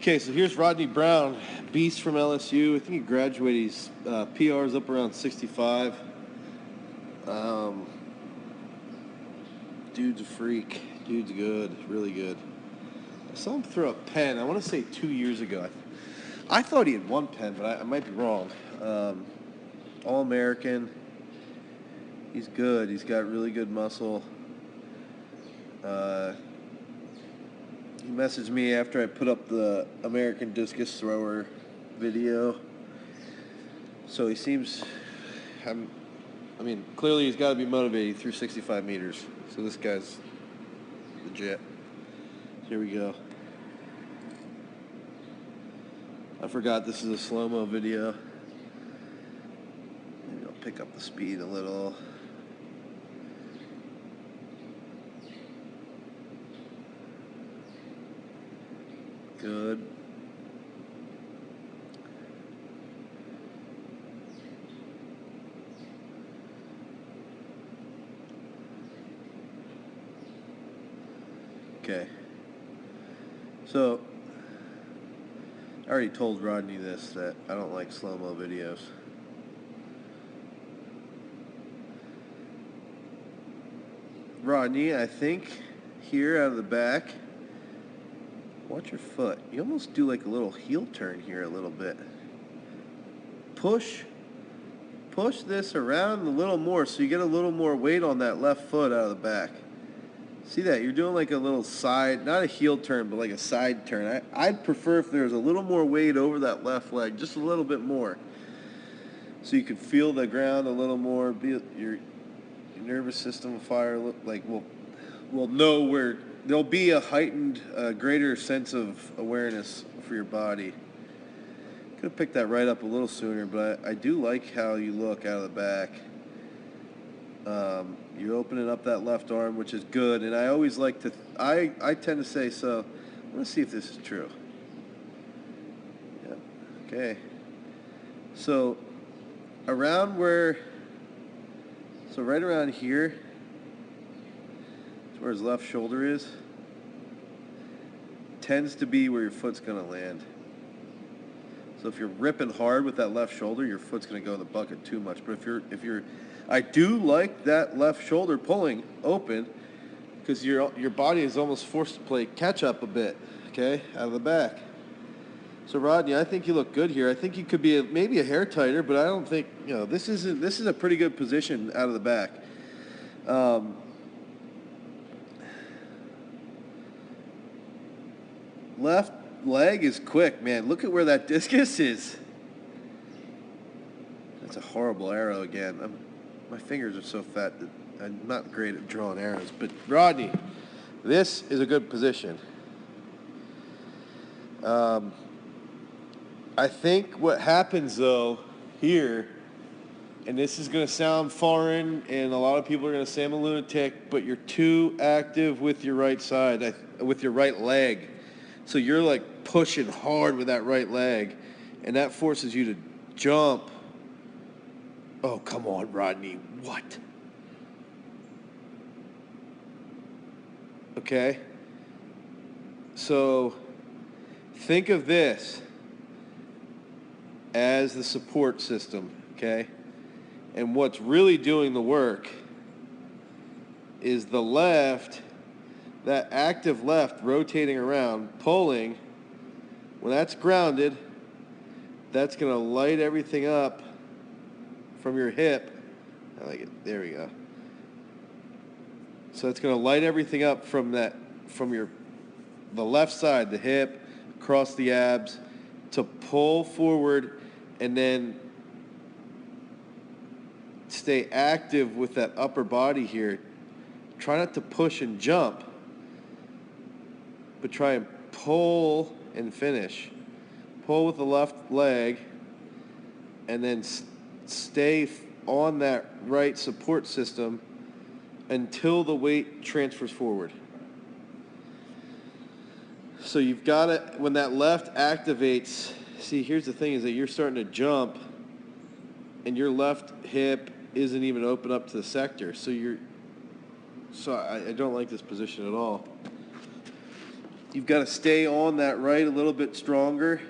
Okay, so here's Rodney Brown, beast from LSU. I think he graduated. He's PR's up around 65. Dude's a freak. Dude's good, really good. I saw him throw a pen, I want to say 2 years ago. I thought he had one pen, but I might be wrong. All-American. He's good. He's got really good muscle. He messaged me after I put up the American discus thrower video. So he seems, clearly he's got to be motivated. He threw 65 meters. So this guy's legit. Here we go. I forgot this is a slow-mo video. Maybe I'll pick up the speed a little. Good. Okay. So, I already told Rodney this, that I don't like slow-mo videos. Rodney, I think here out of the back, watch your foot. You almost do like a little heel turn here a little bit. Push this around a little more so you get a little more weight on that left foot out of the back. See that? You're doing like a little side, not a heel turn, but like a side turn. I'd prefer if there was a little more weight over that left leg, just a little bit more. So you can feel the ground a little more. Your nervous system will fire, like will know where. There'll be a heightened, greater sense of awareness for your body. Could have picked that right up a little sooner, but I do like how you look out of the back. You're opening up that left arm, which is good, and I always like to, I tend to say, so let's see if this is true. Yeah, okay. So, right around here, where his left shoulder is, tends to be where your foot's going to land. So if you're ripping hard with that left shoulder, your foot's going to go in the bucket too much. But if you're, I do like that left shoulder pulling open, because your body is almost forced to play catch up a bit, okay, out of the back. So Rodney, I think you look good here. I think you could be maybe a hair tighter, but I don't think, this is a pretty good position out of the back. Left leg is quick, man. Look at where that discus is. That's a horrible arrow again. My fingers are so fat that I'm not great at drawing arrows. But Rodney, this is a good position. I think what happens though here, and this is going to sound foreign, and a lot of people are going to say I'm a lunatic, but you're too active with your right side, with your right leg. So you're like pushing hard with that right leg, and that forces you to jump. Oh, come on, Rodney. What? Okay? So think of this as the support system, okay? And what's really doing the work is the left, that active left rotating around, pulling. When that's grounded, that's going to light everything up from your hip. I like it. There we go. So it's going to light everything up from the left side, the hip, across the abs, to pull forward and then stay active with that upper body here. Try not to push and jump, but try and pull and finish. Pull with the left leg and then stay on that right support system until the weight transfers forward. So you've got to, when that left activates, see, here's the thing is that you're starting to jump and your left hip isn't even open up to the sector. So I don't like this position at all. You've got to stay on that right a little bit stronger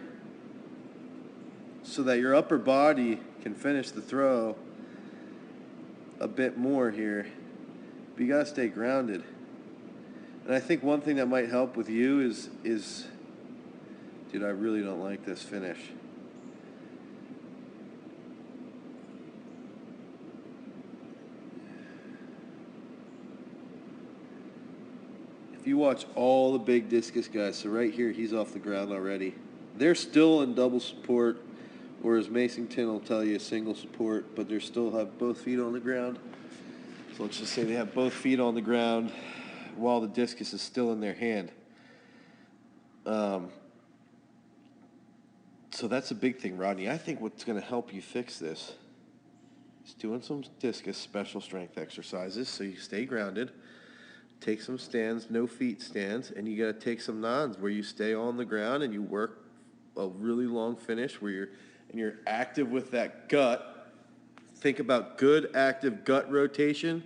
so that your upper body can finish the throw a bit more here. But you got to stay grounded. And I think one thing that might help with you is dude, I really don't like this finish. If you watch all the big discus guys, so right here, he's off the ground already. They're still in double support, or as Masonton will tell you, single support, but they still have both feet on the ground. So let's just say they have both feet on the ground while the discus is still in their hand. So that's a big thing, Rodney. I think what's going to help you fix this is doing some discus special strength exercises so you stay grounded. Take some stands, no feet stands, and you got to take some nons where you stay on the ground and you work a really long finish where you're active with that gut. Think about good active gut rotation,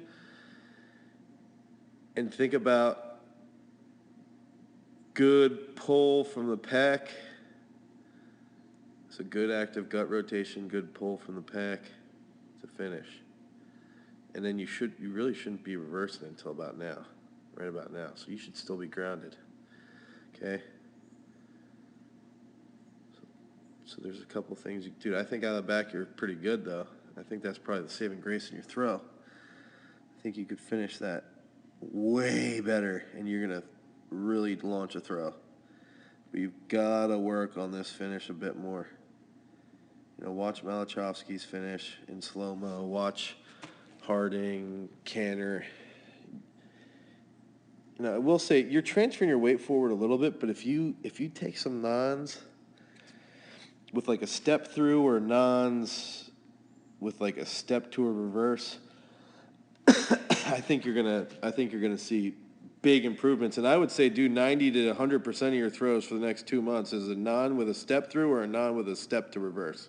and think about good pull from the pec. So good active gut rotation, good pull from the pec to finish. And then you really shouldn't be reversing until about now. Right about now. So you should still be grounded. Okay? So there's a couple things. Dude, I think out of the back you're pretty good, though. I think that's probably the saving grace in your throw. I think you could finish that way better, and you're going to really launch a throw. But you've got to work on this finish a bit more. You know, watch Malachowski's finish in slow-mo. Watch Harding, Canner. You know, I will say you're transferring your weight forward a little bit, but if you take some nons with like a step through or nons with like a step to a reverse, I think you're gonna see big improvements. And I would say do 90 to 100% of your throws for the next 2 months as a non with a step through or a non with a step to reverse,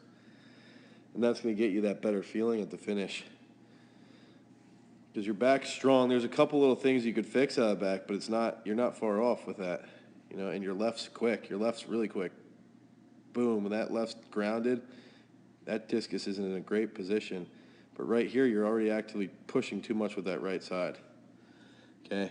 and that's gonna get you that better feeling at the finish. Because your back's strong. There's a couple little things you could fix out of the back, but you're not far off with that. You know, and your left's quick. Your left's really quick. Boom, when that left's grounded, that discus isn't in a great position. But right here, you're already actively pushing too much with that right side. Okay?